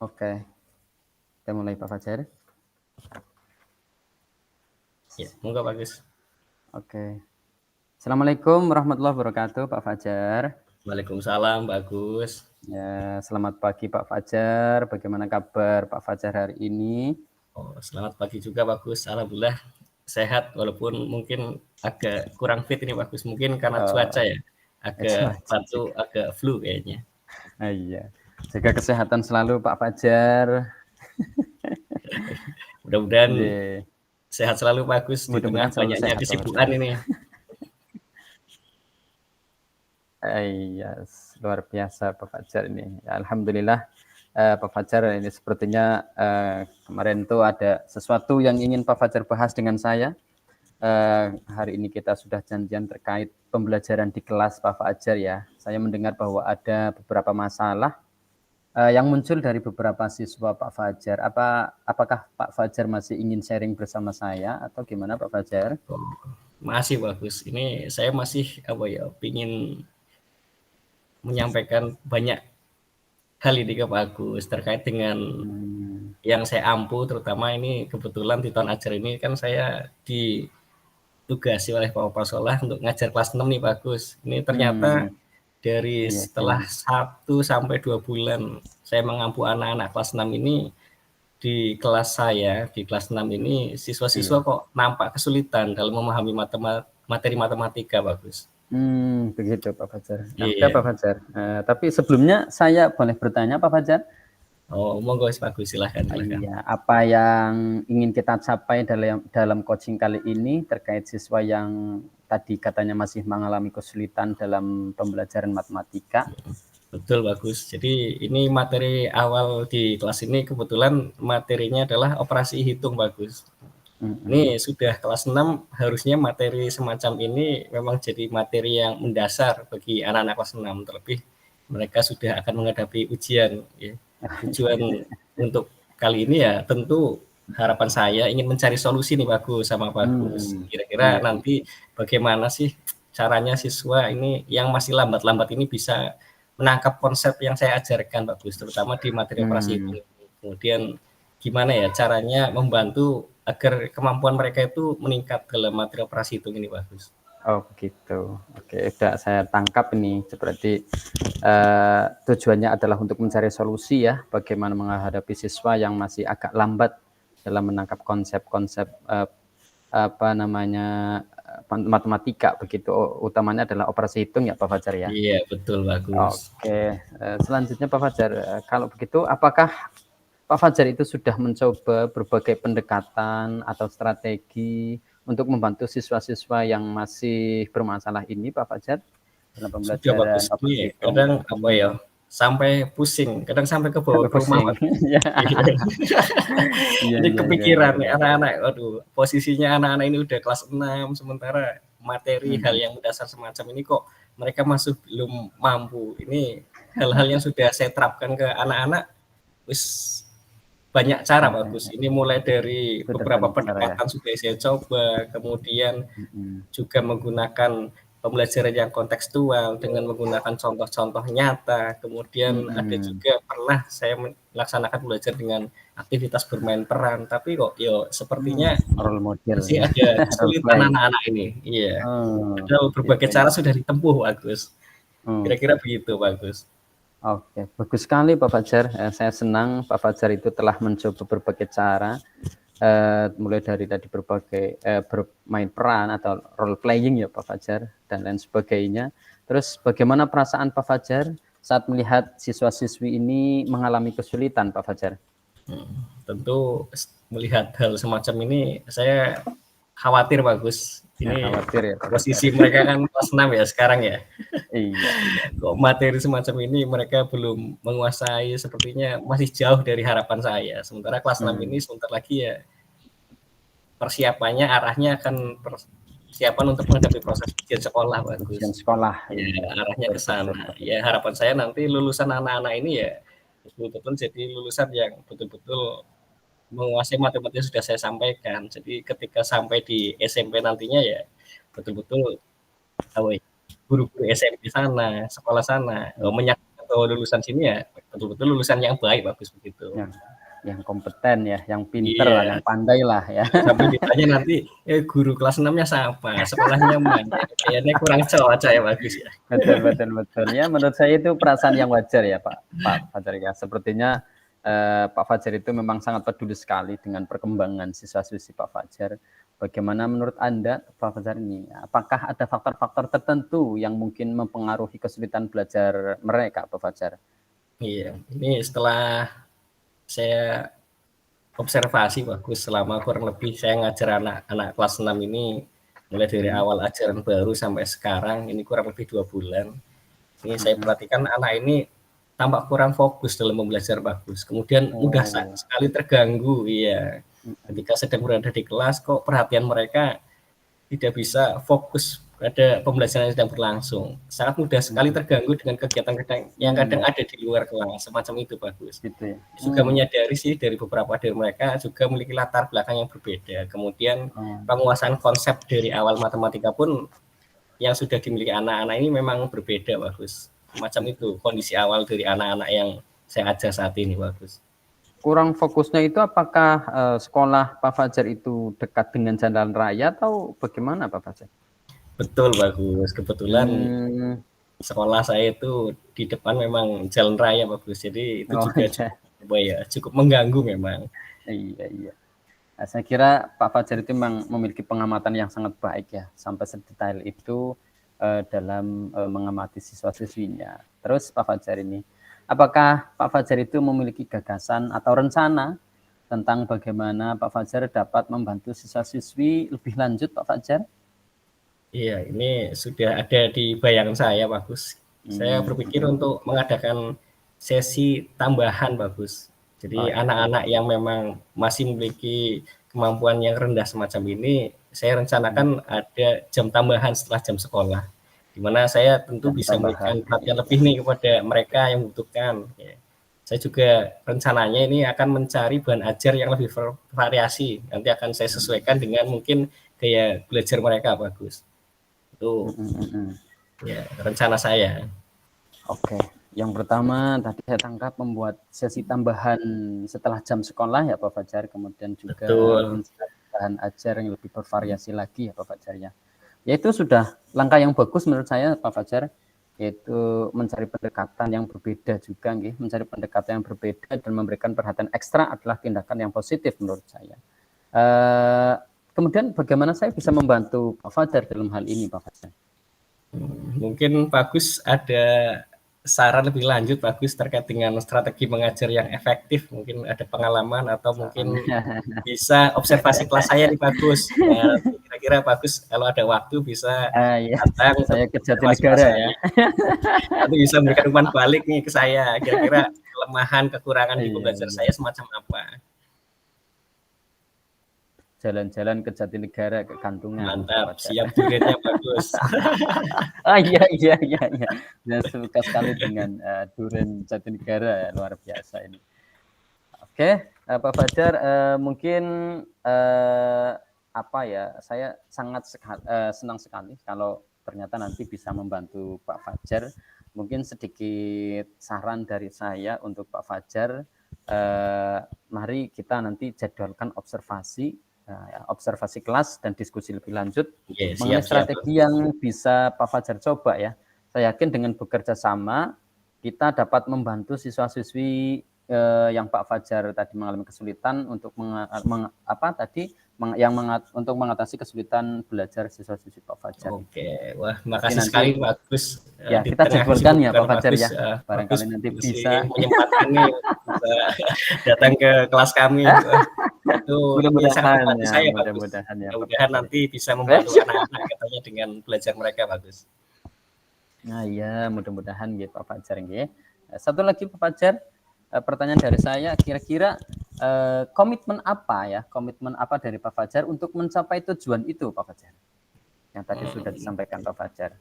Oke, kita mulai Pak Fajar. Ya, monggo bagus. Oke. Assalamualaikum warahmatullahi wabarakatuh, Pak Fajar. Waalaikumsalam, bagus. Ya, selamat pagi Pak Fajar. Bagaimana kabar Pak Fajar hari ini? Oh, selamat pagi juga bagus. Alhamdulillah sehat walaupun mungkin agak kurang fit ini bagus. Mungkin karena cuaca ya. Agak Cuaca batuk, juga. agak flu kayaknya. Iya. Jaga kesehatan selalu Pak Fajar. Mudah-mudahan Iya. sehat selalu bagus di tengah Mudah-mudahan selalu banyaknya sehat Pak Fajar. kesibukan ini. Iya, luar biasa Pak Fajar ini. Ya, alhamdulillah Pak Fajar ini sepertinya kemarin tuh ada sesuatu yang ingin Pak Fajar bahas dengan saya. Hari ini kita sudah janjian terkait pembelajaran di kelas Pak Fajar ya. Saya mendengar bahwa ada beberapa masalah yang muncul dari beberapa siswa Pak Fajar. Apakah Pak Fajar masih ingin sharing bersama saya atau gimana Pak Fajar? Oh, masih bagus. Ini saya masih pingin menyampaikan banyak hal ini ke bagus terkait dengan yang saya ampu, terutama ini kebetulan di tahun ajar ini kan saya ditugasi oleh Pak Pasolah untuk ngajar kelas 6 nih bagus. Ini ternyata dari Iya, setelah 1 sampai 2 bulan saya mengampu anak-anak kelas 6 ini di kelas saya, di kelas 6 ini siswa-siswa iya. kok nampak kesulitan dalam memahami materi matematika bagus. Begitu Pak Fajar. Oke Iya. Pak Fajar. Tapi sebelumnya saya boleh bertanya Pak Fajar? Oh, monggo bagus, silahkan. Iya, apa yang ingin kita capai dalam coaching kali ini terkait siswa yang tadi katanya masih mengalami kesulitan dalam pembelajaran matematika? Betul, bagus. Jadi ini materi awal di kelas ini kebetulan materinya adalah operasi hitung bagus. Ini sudah kelas 6, harusnya materi semacam ini memang jadi materi yang mendasar bagi anak-anak kelas 6, terlebih mereka sudah akan menghadapi ujian. Ya. Tujuan untuk kali ini ya tentu harapan saya ingin mencari solusi nih bagus sama bagus. Kira-kira Iya. nanti bagaimana sih caranya siswa ini yang masih lambat-lambat ini bisa menangkap konsep yang saya ajarkan bagus, terutama di materi operasi hitung. Kemudian gimana ya caranya membantu agar kemampuan mereka itu meningkat dalam materi operasi hitung ini bagus. Oh begitu. Oke, udah saya tangkap ini. Seperti tujuannya adalah untuk mencari solusi ya, bagaimana menghadapi siswa yang masih agak lambat dalam menangkap konsep-konsep matematika begitu. Utamanya adalah operasi hitung ya Pak Fajar ya. Iya betul bagus. Oke, selanjutnya Pak Fajar, kalau begitu apakah Pak Fajar itu sudah mencoba berbagai pendekatan atau strategi untuk membantu siswa-siswa yang masih bermasalah ini Pak Fajar dalam Sudah pembelajaran bagus operasi nih. hitung? Kadang sampai pusing, kadang sampai ke bawah Sampai ke rumah. pusing. Iya. Iya, Ini iya, iya, iya, kepikiran nih iya. anak-anak, waduh, posisinya anak-anak ini udah kelas 6, sementara materi hal yang mendasar semacam ini kok mereka masih belum mampu. Ini hal-hal yang sudah saya terapkan ke anak-anak, wis banyak cara bagus. Ini mulai dari Sudah beberapa banyak cara ya. pendekatan sudah saya coba, kemudian juga menggunakan pembelajaran yang kontekstual dengan menggunakan contoh-contoh nyata. Kemudian ada juga pernah saya melaksanakan belajar dengan aktivitas bermain peran, tapi kok sepertinya Role model masih ya. ada Role kesulitan play. anak-anak ini. Iya. Padahal berbagai Gitu ya. cara sudah ditempuh bagus. Kira-kira Oke. begitu bagus. Oke, bagus sekali Pak Fajar. Saya senang Pak Fajar itu telah mencoba berbagai cara, mulai dari tadi berbagai bermain peran atau role playing ya Pak Fajar dan lain sebagainya. Terus bagaimana perasaan Pak Fajar saat melihat siswa-siswi ini mengalami kesulitan Pak Fajar? Tentu melihat hal semacam ini saya khawatir bagus. Ya, Ini khawatir ya Pak Fajar. posisi mereka kan kelas 6 ya sekarang ya. Iya, iya. Kok materi semacam ini mereka belum menguasai, sepertinya masih jauh dari harapan saya. Sementara kelas 6 ini sebentar lagi ya persiapannya arahnya akan persiapan untuk menghadapi proses ujian sekolah Ujian bagus. sekolah. Ya, Iya, arahnya betul, ke betul, sana. betul. Ya harapan saya nanti lulusan anak-anak ini ya betul-betul jadi lulusan yang betul-betul menguasai matematika yang sudah saya sampaikan. Jadi ketika sampai di SMP nantinya ya betul-betul guru-guru SMP sana, sekolah sana menyaksikan bahwa lulusan sini ya betul-betul lulusan yang baik, bagus begitu. Yang kompeten ya, yang pinter lah, yang pandai lah ya. Sampai ditanya nanti, guru kelas 6-nya siapa? Sekolahnya mana? Kayaknya kurang cocok ya, bagus ya. Betul. Ya, menurut saya itu perasaan yang wajar ya Pak Fajar ya. Sepertinya Pak Fajar itu memang sangat peduli sekali dengan perkembangan siswa-siswi Pak Fajar. Bagaimana menurut Anda Pak Fajar ini? Apakah ada faktor-faktor tertentu yang mungkin mempengaruhi kesulitan belajar mereka Pak Fajar? Iya, ini setelah saya observasi bagus selama kurang lebih saya ngajar anak-anak kelas 6 ini mulai dari awal ajaran baru sampai sekarang ini kurang lebih 2 bulan. Ini saya perhatikan anak ini tampak kurang fokus dalam belajar bagus. Kemudian mudah sekali terganggu ya. Ketika sedang berada di kelas kok perhatian mereka tidak bisa fokus pada pembelajaran yang sedang berlangsung. Sangat mudah sekali terganggu dengan kegiatan-kegiatan yang kadang ada di luar kelas, semacam itu bagus. Gitu ya. Juga menyadari sih dari beberapa dari mereka juga memiliki latar belakang yang berbeda. Kemudian penguasaan konsep dari awal matematika pun yang sudah dimiliki anak-anak ini memang berbeda bagus. Macam itu kondisi awal dari anak-anak yang saya ajar saat ini bagus. Kurang fokusnya itu apakah sekolah Pak Fajar itu dekat dengan jalan raya atau bagaimana Pak Fajar? Betul bagus. Kebetulan sekolah saya itu di depan memang jalan raya bagus. Jadi itu juga cukup mengganggu memang. Iya. Nah, saya kira Pak Fajar itu memang memiliki pengamatan yang sangat baik ya, sampai sedetail itu dalam mengamati siswa-siswinya. Terus Pak Fajar ini, apakah Pak Fajar itu memiliki gagasan atau rencana tentang bagaimana Pak Fajar dapat membantu siswa-siswi lebih lanjut Pak Fajar? Iya, ini sudah ada di bayangan saya bagus. Saya berpikir untuk mengadakan sesi tambahan bagus. Jadi anak-anak yang memang masih memiliki kemampuan yang rendah semacam ini, saya rencanakan ada jam tambahan setelah jam sekolah, di mana saya tentu bisa memberikan perhatian lebih nih kepada mereka yang membutuhkan. Saya juga rencananya ini akan mencari bahan ajar yang lebih bervariasi. Nanti akan saya sesuaikan dengan mungkin gaya belajar mereka bagus. Itu ya rencana saya. Oke. Yang pertama tadi saya tangkap membuat sesi tambahan setelah jam sekolah ya Pak Fajar, kemudian juga bahan ajar yang lebih bervariasi lagi ya Pak Fajar ya. Ya itu sudah langkah yang bagus menurut saya Pak Fajar, yaitu mencari pendekatan yang berbeda juga, mencari pendekatan yang berbeda dan memberikan perhatian ekstra adalah tindakan yang positif menurut saya. Kemudian bagaimana saya bisa membantu Pak Fajar dalam hal ini Pak Fajar? Mungkin bagus ada saran lebih lanjut bagus terkait dengan strategi mengajar yang efektif, mungkin ada pengalaman atau mungkin bisa observasi kelas saya nih bagus. Ya, kira-kira bagus kalau ada waktu bisa datang saya ke Jatinegara ya. Nanti bisa memberikan umpan balik nih ke saya, kira-kira kelemahan kekurangan di pembelajaran saya semacam apa. Jalan-jalan ke Jatinegara, ke Kantungan. Mantap, siap duretnya bagus. Iya. Saya suka sekali dengan duren Jatinegara, luar biasa ini. Oke, Pak Fajar, mungkin saya sangat senang sekali kalau ternyata nanti bisa membantu Pak Fajar. Mungkin sedikit saran dari saya untuk Pak Fajar, mari kita nanti jadwalkan observasi kelas dan diskusi lebih lanjut mengenai strategi yang bisa Pak Fajar coba ya. Saya yakin dengan bekerja sama kita dapat membantu siswa-siswi yang Pak Fajar tadi mengalami kesulitan untuk untuk mengatasi kesulitan belajar siswa-siswi Pak Fajar. Oke, wah makasih sekali bagus. Ya kita jadwalkan ya Pak Fajar ya. Barangkali nanti bisa menyempatkan nih bisa datang ke kelas kami. Itu mudah-mudahan nanti bisa membantu anak-anak katanya dengan belajar mereka bagus. Nah ya mudah-mudahan gitu Pak Fajar ya. Satu lagi Pak Fajar, pertanyaan dari saya, kira-kira komitmen apa dari Pak Fajar untuk mencapai tujuan itu Pak Fajar yang tadi sudah disampaikan Pak Fajar?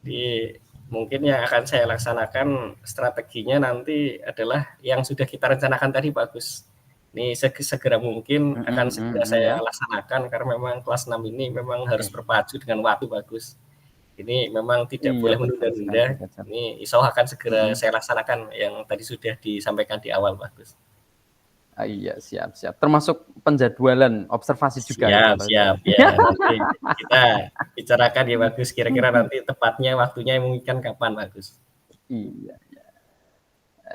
Jadi mungkin yang akan saya laksanakan strateginya nanti adalah yang sudah kita rencanakan tadi bagus. Ini segera mungkin akan segera saya laksanakan karena memang kelas 6 ini memang harus berpacu dengan waktu bagus. Ini memang tidak Iya, boleh betul sekali menunda-nunda. Pak Fajar. Ini insyaallah akan segera Mhm. saya laksanakan yang tadi sudah disampaikan di awal, Pak Gus. Iya, siap siap. Termasuk penjadwalan observasi juga ya Pak Siap Fajar? siap, ya nanti kita bicarakan ya, Pak Gus, kira-kira nanti tepatnya waktunya memungkinkan kapan, Pak Gus? Iya iya.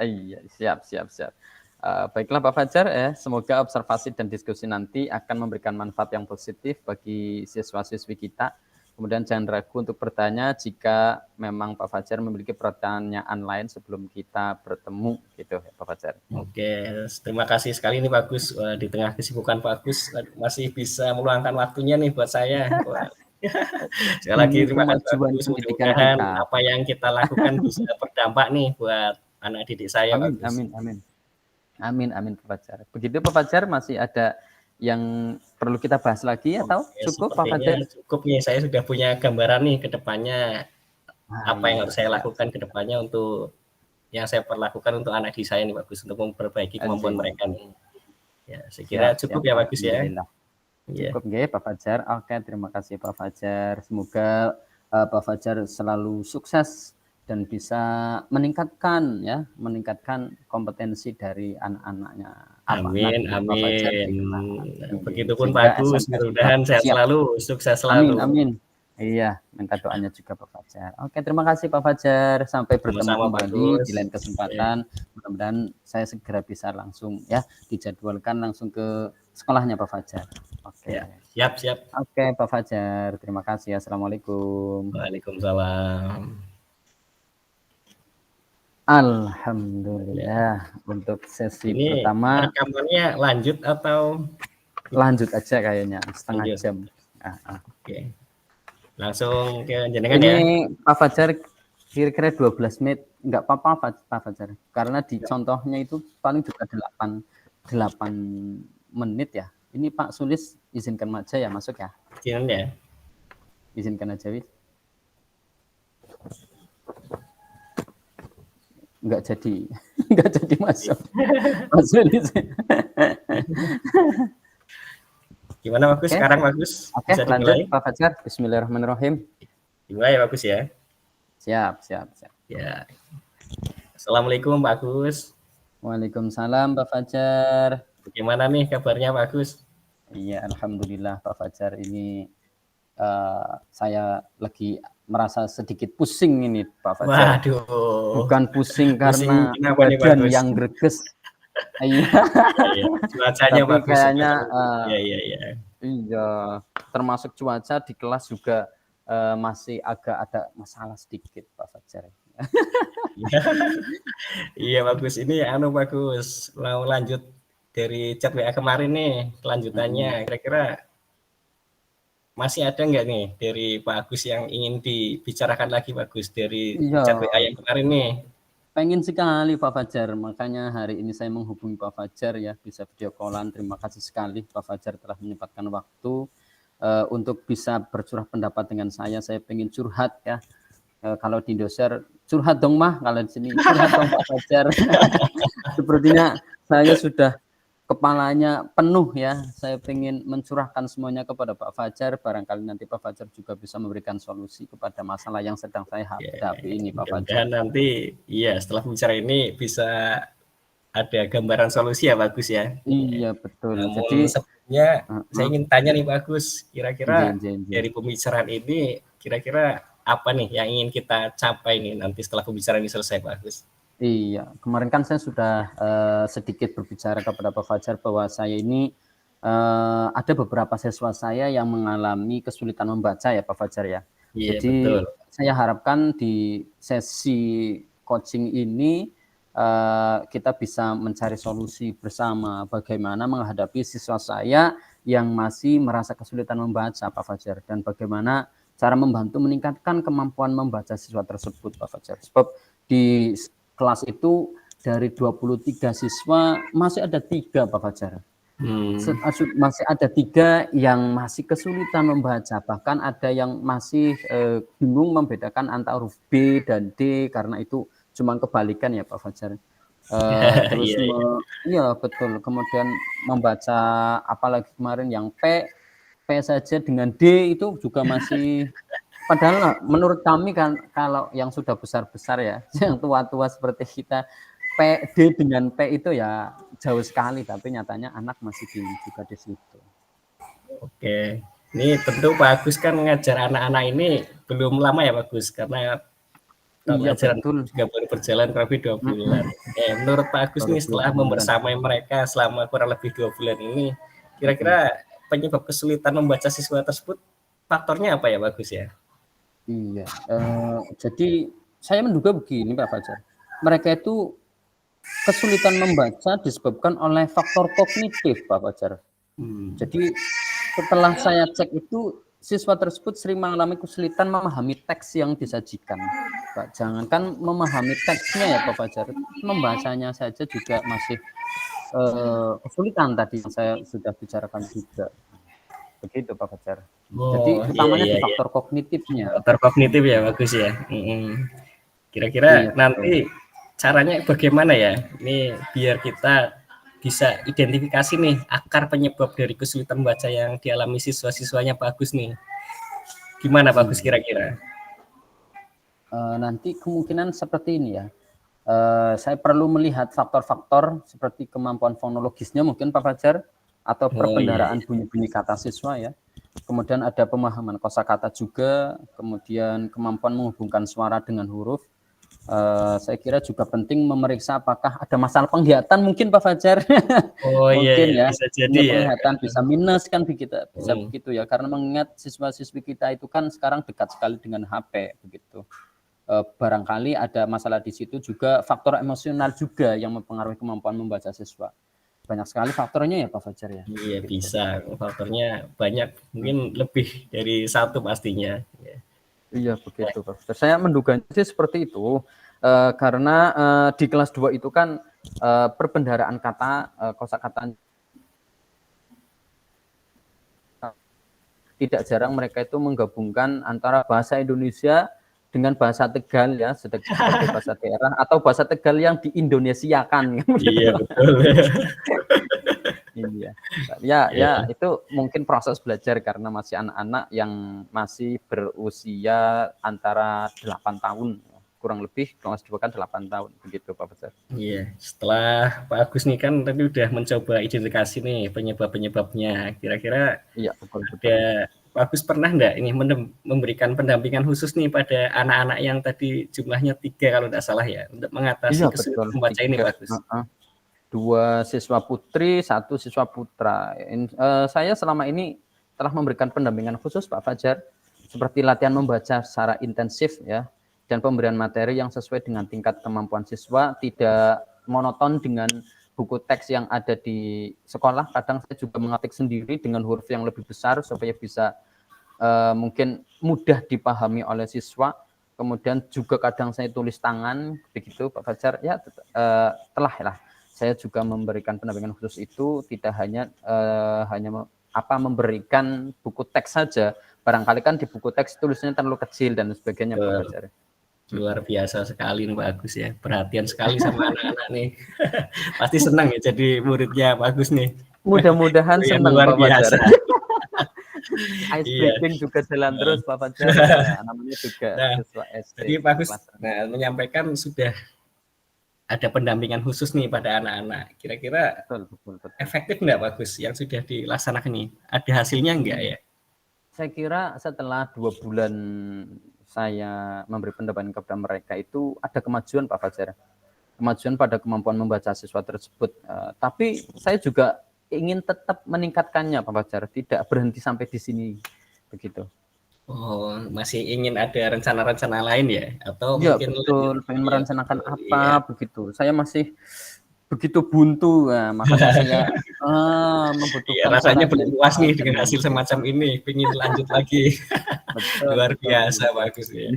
Iya, siap siap siap. Baiklah Pak Fajar semoga observasi dan diskusi nanti akan memberikan manfaat yang positif bagi siswa-siswi kita. Kemudian jangan ragu untuk bertanya jika memang Pak Fajar memiliki pertanyaan lain sebelum kita bertemu gitu ya Pak Fajar. Oke, terima kasih sekali nih Pak Gus. Wah, di tengah kesibukan Pak Gus masih bisa meluangkan waktunya nih buat saya. Wah. Sekali lagi Demi terima kasih Pak kemajuan Gus. pendidikan Mudah-mudahan kita. apa yang kita lakukan bisa berdampak nih buat anak didik saya, Pak Amin Gus. amin amin. Amin amin Pak Fajar. Begitu Pak Fajar, masih ada yang perlu kita bahas lagi atau Oke, cukup Pak sepertinya Fajar? cukup nih. Saya sudah punya gambaran nih ke depannya apa yang Iya, harus saya siap lakukan siap. ke depannya untuk yang saya perlakukan untuk anak didik saya nih Pak Gus, untuk memperbaiki kemampuan Anjing. mereka nih. Ya, saya kira Siap cukup siap. ya Pak Gus ya. Alhamdulillah. Iya. Cukup nggih Pak Fajar. Oke, terima kasih Pak Fajar. Semoga Pak Fajar selalu sukses dan bisa meningkatkan kompetensi dari anak-anaknya. Apa Amin nanti Pak Fajar amin. di kelak. Begitupun Sehingga Pak Gus, SMP sudah mudah-mudahan sehat siap. selalu, sukses Amin selalu. amin. Iya, minta doanya juga Pak Fajar. Oke, terima kasih Pak Fajar. Sampai bertemu Sama-sama Pak kembali di Gus. lain kesempatan. Mudah-mudahan saya segera bisa langsung dijadwalkan langsung ke sekolahnya Pak Fajar. Oke. Ya, siap siap. Oke, Pak Fajar. Terima kasih. Assalamualaikum. Waalaikumsalam. Ya. Alhamdulillah. Untuk sesi Ini pertama rekamannya lanjut atau lanjut aja kayaknya setengah lanjut? jam. Oke. Langsung ke jenengan ya. Ini Pak Fajar kira-kira 12 menit. Enggak apa-apa Pak Fajar. Karena di contohnya itu paling juga 8 menit ya. Ini Pak Sulis izinkan aja ya masuk ya. Jenengan ya. Izinkan aja wis. Enggak jadi masuk. Pak Sulis. Gimana Pak Gus? Sekarang Pak Gus Oke, bisa lanjut dimulai? Pak Fajar. Bismillahirrahmanirrahim. Dimulai ya Pak Gus ya. Siap. Ya. Assalamualaikum Pak Gus. Waalaikumsalam Pak Fajar. Bagaimana nih kabarnya Pak Gus? Iya, alhamdulillah Pak Fajar. Ini saya lagi merasa sedikit pusing ini Pak Fajar. Waduh. Bukan pusing karena kenapa nih, Pak badan Gus? yang greges. Iya. Iya, cuacanya Tapi bagus. kayaknya Iya. Termasuk cuaca di kelas juga masih agak ada masalah sedikit Pak Fajar. Iya bagus. Ini bagus. Mau lanjut dari chat WA kemarin nih kelanjutannya. Kira-kira masih ada nggak nih dari Pak Agus yang ingin dibicarakan lagi Pak Agus dari chat WA yang kemarin nih? Pengen sekali Pak Fajar, makanya hari ini saya menghubungi Pak Fajar ya, bisa video callan. Terima kasih sekali Pak Fajar telah menyempatkan waktu untuk bisa bercurah pendapat dengan saya. Saya pengen curhat ya. Kalau di Indosiar curhat dong mah, kalau di sini curhat dong Pak Fajar. Sepertinya saya sudah kepalanya penuh ya. Saya pengen mencurahkan semuanya kepada Pak Fajar. Barangkali nanti Pak Fajar juga bisa memberikan solusi kepada masalah yang sedang saya hadapi ini Pak Fajar. Dan nanti setelah bicara ini bisa ada gambaran solusi ya Pak Gus ya. Iya betul. Jadi sebelumnya saya ingin tanya nih Pak Gus, kira-kira dari pembicaraan ini kira-kira apa nih yang ingin kita capai nih nanti setelah pembicaraan ini selesai Pak Gus? Iya, kemarin kan saya sudah sedikit berbicara kepada Pak Fajar bahwa saya ini ada beberapa siswa saya yang mengalami kesulitan membaca ya Pak Fajar ya. Iya, jadi betul. Saya harapkan di sesi coaching ini kita bisa mencari solusi bersama bagaimana menghadapi siswa saya yang masih merasa kesulitan membaca Pak Fajar, dan bagaimana cara membantu meningkatkan kemampuan membaca siswa tersebut Pak Fajar. Sebab di kelas itu dari 23 siswa masih ada 3 Pak Fajar. Masih ada 3 yang masih kesulitan membaca, bahkan ada yang masih bingung membedakan antara huruf B dan D karena itu cuma kebalikan ya Pak Fajar. Terus iya betul, kemudian membaca apalagi kemarin yang P saja dengan D itu juga masih Padahal menurut kami kan kalau yang sudah besar-besar ya, yang tua-tua seperti kita, D dengan P itu ya jauh sekali, tapi nyatanya anak masih bingung juga di situ. Oke, ini tentu Pak Agus kan mengajar anak-anak ini belum lama ya Pak Agus, karena Iya pembelajaran betul. juga baru berjalan kurang lebih 2 bulan. Menurut Pak Agus Baru nih 2 setelah bulan. membersamai mereka selama kurang lebih 2 bulan ini, Mm-mm. kira-kira penyebab kesulitan membaca siswa tersebut faktornya apa ya Pak Agus ya? Iya, jadi saya menduga begini Pak Fajar, mereka itu kesulitan membaca disebabkan oleh faktor kognitif Pak Fajar. Jadi setelah saya cek itu siswa tersebut sering mengalami kesulitan memahami teks yang disajikan. Pak, jangankan memahami teksnya ya Pak Fajar, membacanya saja juga masih kesulitan tadi yang saya sudah bicarakan juga. Begitu Pak Fajar. Jadi Oh, iya utamanya iya di iya. faktor kognitifnya. Faktor kognitif ya Bagus ya. Kira-kira Iya betul. nanti caranya bagaimana ya? Ini biar kita bisa identifikasi nih akar penyebab dari kesulitan baca yang dialami siswa-siswanya Bagus nih. Gimana Bagus Iya. kira-kira? Nanti kemungkinan seperti ini ya. Saya perlu melihat faktor-faktor seperti kemampuan fonologisnya mungkin Pak Fajar, atau Oh iya, perbendaharaan iya. bunyi-bunyi kata siswa ya. Kemudian ada pemahaman kosakata juga, kemudian kemampuan menghubungkan suara dengan huruf. Saya kira juga penting memeriksa apakah ada masalah penglihatan mungkin Pak Fajar. Oh iya, Mungkin iya. ya, Bisa jadi punya ya. penglihatan bisa minus kan bisa Hmm. begitu ya, karena mengingat siswa-siswi kita itu kan sekarang dekat sekali dengan HP begitu. Barangkali ada masalah di situ juga, faktor emosional juga yang mempengaruhi kemampuan membaca siswa. Banyak sekali faktornya ya Pak Fajar ya. Iya Gitu. bisa, faktornya banyak, mungkin lebih dari satu pastinya. Iya begitu Pak Fajar. Saya menduganya sih seperti itu, karena di kelas 2 itu kan perbendaharaan kata, kosakata tidak jarang mereka itu menggabungkan antara bahasa Indonesia dengan bahasa Tegal ya, seperti bahasa daerah atau bahasa Tegal yang diindonesiakan. Iya betul. Iya. Ya, ya Iya. itu mungkin proses belajar karena masih anak-anak yang masih berusia antara 8 tahun, kurang lebih kelas 2 kan 8 tahun begitu Pak Fajar. Iya, setelah Pak Agus nih kan tadi udah mencoba identifikasi nih penyebab-penyebabnya. Kira-kira Iya, betul betul. ada Pak Agus pernah enggak ini memberikan pendampingan khusus nih pada anak-anak yang tadi jumlahnya 3 kalau tidak salah ya, untuk mengatasi Iya kesulitan betul, membaca ini 3, Pak Agus? 2 siswa putri, 1 siswa putra. Saya selama ini telah memberikan pendampingan khusus Pak Fajar, seperti latihan membaca secara intensif ya, dan pemberian materi yang sesuai dengan tingkat kemampuan siswa, tidak monoton dengan buku teks yang ada di sekolah. Kadang saya juga mengetik sendiri dengan huruf yang lebih besar supaya bisa mungkin mudah dipahami oleh siswa. Kemudian juga kadang saya tulis tangan begitu Pak Fajar ya, telah lah saya juga memberikan pendampingan khusus itu, tidak hanya memberikan buku teks saja. Barangkali kan di buku teks tulisnya terlalu kecil dan sebagainya Pak Fajar. Luar biasa sekali nih Pak Agus ya, perhatian sekali sama anak-anak nih. Pasti senang ya jadi muridnya Pak Agus nih. Mudah-mudahan senang Luar Pak Fajar. biasa. Ice Iya. breaking juga jalan terus Pak Fajar. Ya, namanya juga Nah, siswa SD. jadi Pak Agus menyampaikan sudah ada pendampingan khusus nih pada anak-anak. Kira-kira Betul. efektif nggak Pak Agus yang sudah dilaksanakan nih? Ada hasilnya nggak ya? Saya kira setelah 2 bulan saya memberi pendampingan kepada mereka itu ada kemajuan Pak Fajar. Kemajuan pada kemampuan membaca siswa tersebut. Tapi saya juga ingin tetap meningkatkannya Pak Fajar, tidak berhenti sampai di sini. Begitu. Oh, masih ingin ada rencana-rencana lain ya? Atau Iya mungkin betul, pengen ya, merencanakan betul, apa iya. begitu. Saya masih begitu buntu, makanya saya Iya, membutuhkan rasanya saran belum dari Pak puas nih Fajar dengan hasil nanti. semacam ini, ingin lanjut lagi. Luar biasa, Betul. bagus ya.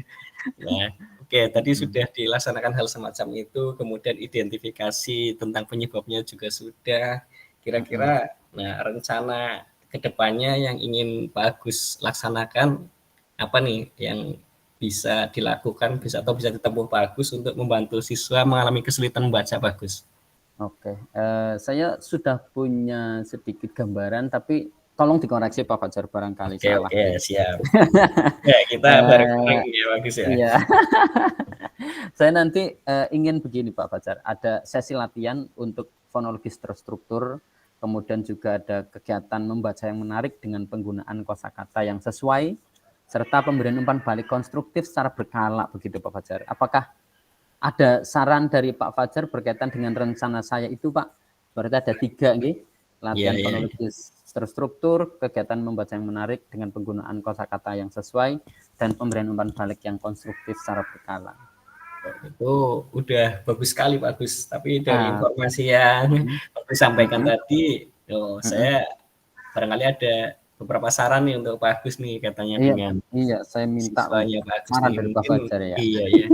Nah, oke, tadi sudah dilaksanakan hal semacam itu, kemudian identifikasi tentang penyebabnya juga sudah. Kira-kira, nah rencana kedepannya yang ingin Pak Agus laksanakan apa nih yang bisa dilakukan, atau bisa ditempuh Pak Agus untuk membantu siswa mengalami kesulitan membaca Pak Agus? Oke, saya sudah punya sedikit gambaran, tapi tolong dikoreksi Pak Fajar barangkali Oke, salah. oke, siap. Ya, kita bareng-bareng ya, bagus ya. Iya. Saya nanti ingin begini Pak Fajar, ada sesi latihan untuk fonologis terstruktur, kemudian juga ada kegiatan membaca yang menarik dengan penggunaan kosakata yang sesuai, serta pemberian umpan balik konstruktif secara berkala begitu Pak Fajar. Apakah ada saran dari Pak Fajar berkaitan dengan rencana saya itu Pak? Berarti ada 3 nih, latihan fonologis terstruktur, kegiatan membaca yang menarik dengan penggunaan kosakata yang sesuai, dan pemberian umpan balik yang konstruktif secara berkala. Itu udah bagus sekali Pak Agus, tapi dari informasi yang Pak sampaikan tadi, saya barangkali ada beberapa saran nih untuk Pak Agus nih katanya dengan saya minta siswanya Pak Agus saran nih. dari Pak Fajar ya. Iya.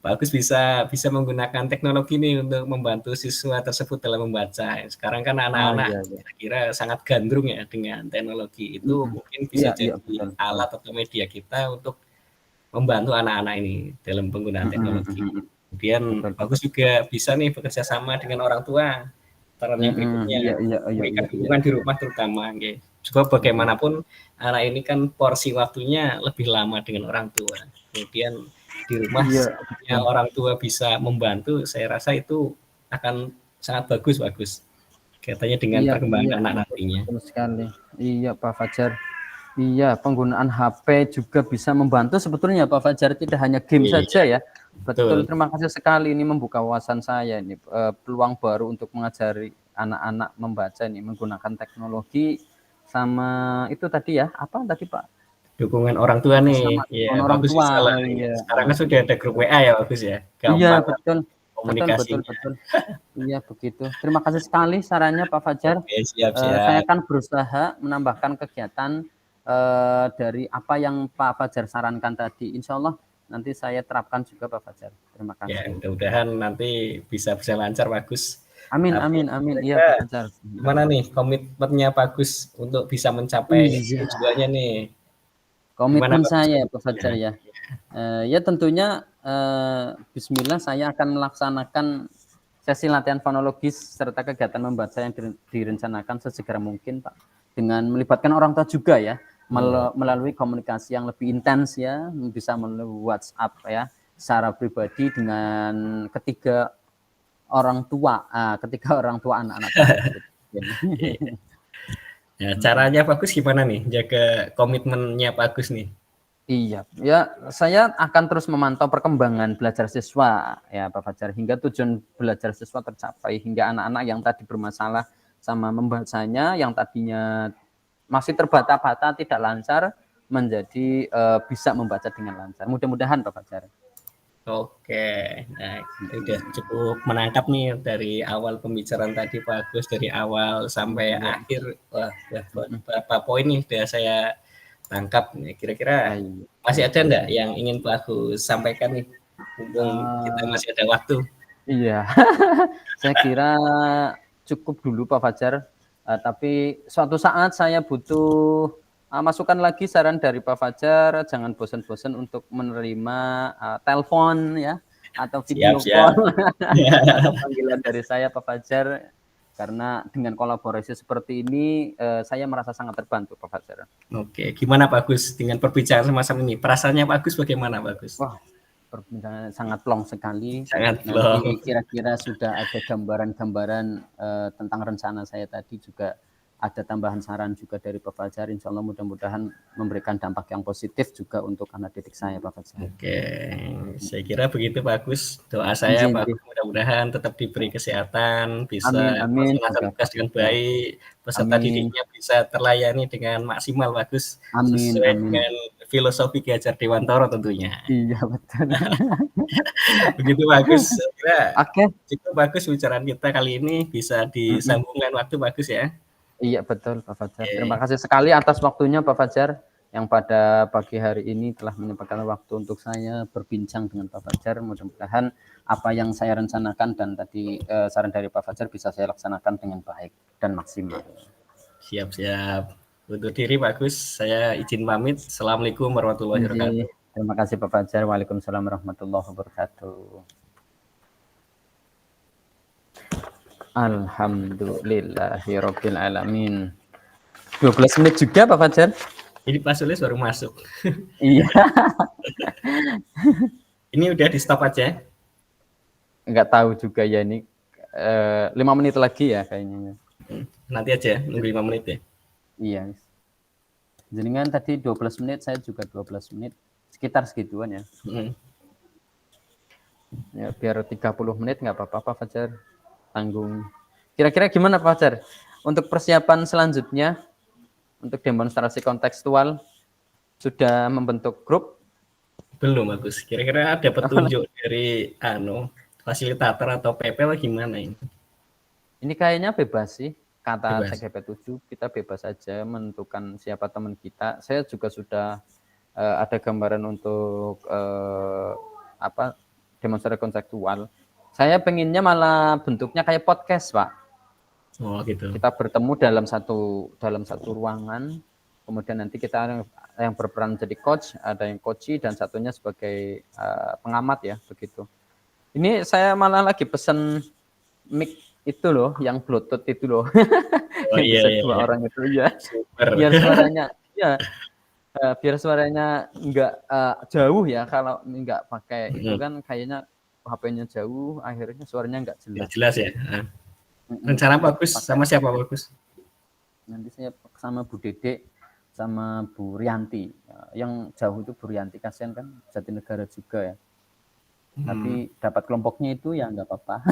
Pak Agus bisa menggunakan teknologi nih untuk membantu siswa tersebut dalam membaca. Sekarang kan anak-anak kira-kira sangat gandrung ya dengan teknologi. Itu mungkin bisa jadi alat atau media kita untuk membantu anak-anak ini dalam penggunaan teknologi. Kemudian Bagus juga bisa nih bekerja sama dengan orang tua. Saran yang berikutnya, memberikan dukungan di rumah terutama. Juga bagaimanapun anak ini kan porsi waktunya lebih lama dengan orang tua. Kemudian di rumah orang tua bisa membantu, saya rasa itu akan sangat bagus katanya dengan perkembangan anak nantinya. Betul sekali. Iya Pak Fajar. Iya, penggunaan HP juga bisa membantu sebetulnya Pak Fajar, tidak hanya game saja ya. Betul, terima kasih sekali, ini membuka wawasan saya, ini peluang baru untuk mengajari anak-anak membaca ini menggunakan teknologi sama itu tadi ya, apa tadi Pak? Dukungan orang tua nih. Ya, orang tua. Sekarang kan sudah ada grup WA ya Bagus ya. Iya, betul. Betul. Iya, begitu. Terima kasih sekali sarannya Pak Fajar. Siap. Saya akan berusaha menambahkan kegiatan dari apa yang Pak Fajar sarankan tadi. Insya Allah nanti saya terapkan juga Pak Fajar. Terima kasih. Ya, mudah-mudahan nanti bisa lancar Bagus. Amin. Iya Pak Fajar. Gimana nih komitmennya Bagus untuk bisa mencapai tujuannya nih? Komitmen saya Pak Fajar ya. Ya tentunya bismillah saya akan melaksanakan sesi latihan fonologis serta kegiatan membaca yang direncanakan sesegera mungkin Pak. Dengan melibatkan orang tua juga ya. Melalui komunikasi yang lebih intens ya, bisa melalui WhatsApp ya, secara pribadi dengan ketiga orang tua anak-anak. Ya, caranya Bagus gimana nih jaga komitmennya Bagus nih? Iya, ya saya akan terus memantau perkembangan belajar siswa ya Pak Fajar hingga tujuan belajar siswa tercapai, hingga anak-anak yang tadi bermasalah sama membacanya yang tadinya masih terbata-bata tidak lancar menjadi bisa membaca dengan lancar. Mudah-mudahan Pak Fajar. Oke, nah udah cukup menangkap nih dari awal pembicaraan tadi Pak Agus, dari awal sampai akhir. Wah, beberapa poin nih sudah saya tangkap. Kira-kira masih ada enggak yang ingin Pak Agus sampaikan nih? Mumpung kita masih ada waktu. Iya, saya kira cukup dulu Pak Fajar. Tapi suatu saat saya butuh masukan lagi saran dari Pak Fajar, jangan bosan-bosan untuk menerima telepon ya atau video call atau panggilan dari saya Pak Fajar, karena dengan kolaborasi seperti ini saya merasa sangat terbantu Pak Fajar. Oke, gimana Pak Agus dengan perbincangan semacam ini? Perasaannya Pak Agus bagaimana Pak Agus? Wah, perbincangan sangat plong sekali. Sangat plong. Nanti kira-kira sudah ada gambaran-gambaran tentang rencana saya tadi, juga ada tambahan saran juga dari Pak Fajar. Insya Allah mudah-mudahan memberikan dampak yang positif juga untuk anak didik saya Pak Fajar. Oke, saya kira begitu Pak Agus. Doa saya Pak Agus mudah-mudahan tetap diberi kesehatan, bisa melaksanakan tugas dengan baik, peserta didiknya bisa terlayani dengan maksimal Pak Agus, sesuai dengan filosofi Ki Hajar Dewantoro tentunya. Iya betul. Begitu Pak Agus. Oke. Cukup bagus pembicaraan kita kali ini, bisa disambungkan waktu Pak Agus ya. Iya betul Pak Fajar. Terima kasih sekali atas waktunya Pak Fajar yang pada pagi hari ini telah menyempatkan waktu untuk saya berbincang dengan Pak Fajar. Mudah-mudahan apa yang saya rencanakan dan tadi saran dari Pak Fajar bisa saya laksanakan dengan baik dan maksimal. Siap. Untuk diri Pak Agus, saya izin pamit. Assalamualaikum warahmatullahi wabarakatuh. Terima kasih Pak Fajar. Waalaikumsalam warahmatullahi wabarakatuh. Alhamdulillahirabbil alamin. 12 menit juga Pak Fajar. Ini Pak Sulis baru masuk. Iya. Ini udah di stop aja. Nggak tahu juga ya ini 5 menit lagi ya kayaknya. Nanti aja nunggu 5 menit ya. Iya. Jenengan tadi 12 menit, saya juga 12 menit. Sekitar segituan ya. Ya biar 30 menit nggak apa-apa Pak Fajar. Tanggung. Kira-kira gimana Pak Fajar? Untuk persiapan selanjutnya, untuk demonstrasi kontekstual, sudah membentuk grup? Belum bagus. Kira-kira ada petunjuk dari fasilitator atau PP atau gimana ini? Ini kayaknya bebas sih. Kata Bebas. CGP7 kita bebas saja menentukan siapa teman kita. Saya juga sudah ada gambaran untuk demonstrasi konseptual. Saya pengennya malah bentuknya kayak podcast, Pak. Oh gitu. Kita bertemu dalam satu ruangan, kemudian nanti kita yang berperan menjadi coach, ada yang coachi dan satunya sebagai pengamat ya, begitu. Ini saya malah lagi pesen mic itu loh, yang Bluetooth itu loh. Oh Yang iya, bisa 2 orang itu ya. Super. Biar suaranya enggak jauh ya, kalau enggak pakai itu kan kayaknya HP-nya jauh, akhirnya suaranya enggak jelas. Nggak jelas ya. Rencana bagus sama siapa bagus? Nanti saya sama Bu Dede sama Bu Rianti. Yang jauh itu Bu Rianti, kasihan kan Jatinegara juga ya. Tapi dapat kelompoknya itu ya enggak apa-apa.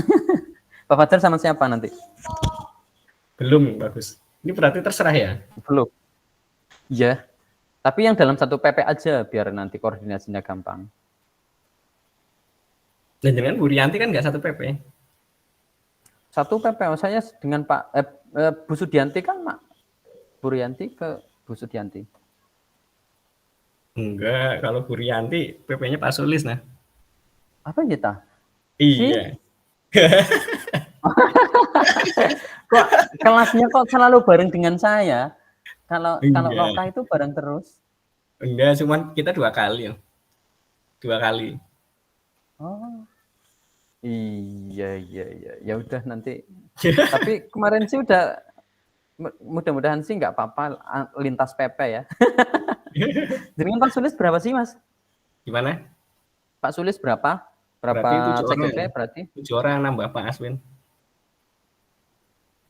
Pak Fajar sama siapa nanti? Belum bagus. Ini berarti terserah ya? Belum. Iya. Tapi yang dalam satu PP aja biar nanti koordinasinya gampang. Dan jangan Bu Rianti kan nggak satu PP. Satu PP, saya dengan Pak Bu Sudianti kan Mak. Bu Rianti ke Bu Sudianti. Enggak, kalau Bu Rianti PP-nya Pak Sulis nah. Apa kita? Iya. Kok kelasnya kok selalu bareng dengan saya? Kalau Loka itu bareng terus? Enggak, cuman kita 2 kali. 2 kali. Oh. Iya. Ya udah nanti. Tapi kemarin sih udah, mudah-mudahan sih nggak apa-apa lintas PP ya. Dengan Pak Sulis berapa sih Mas? Gimana? Pak Sulis berapa? Berarti 7 CGP orang. berarti? 7 orang nambah Pak Aswin.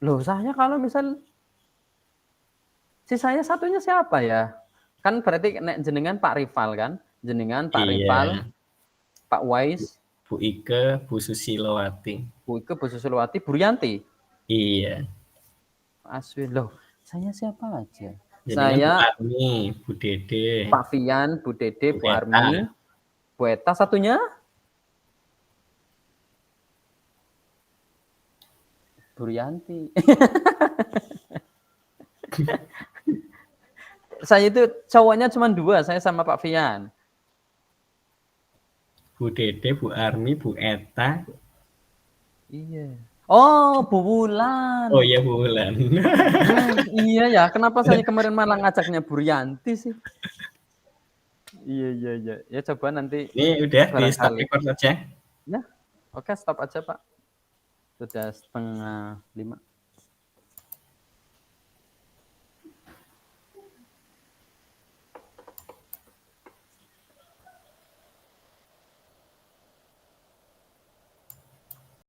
Loh, saya kalau misal sisanya satunya siapa ya? Kan berarti jenengan Pak Rival kan? Jenengan Pak Rival, Pak Wais, Bu Ike, Bu Susilowati. Bu Ike, Bu Susilowati, Bu Rianti. Iya. Aswin loh, saya siapa aja? Jenengan Saya Bu Armi, Bu Dede, Pak Fian, Bu Dede, Bu Armi, Bu Eta, satunya Bu Rianti. Saya itu cowoknya cuma 2, saya sama Pak Fian. Bu Dede, Bu Armi, Bu Eta. Iya. Oh, Bu Wulan. Oh iya Bu Wulan. Iya ya, kenapa saya kemarin malah ngajaknya Bu Rianti sih? Iya. Ya coba nanti. Ini udah di stop record saja. Ya, oke stop aja Pak. Sudah 4:30.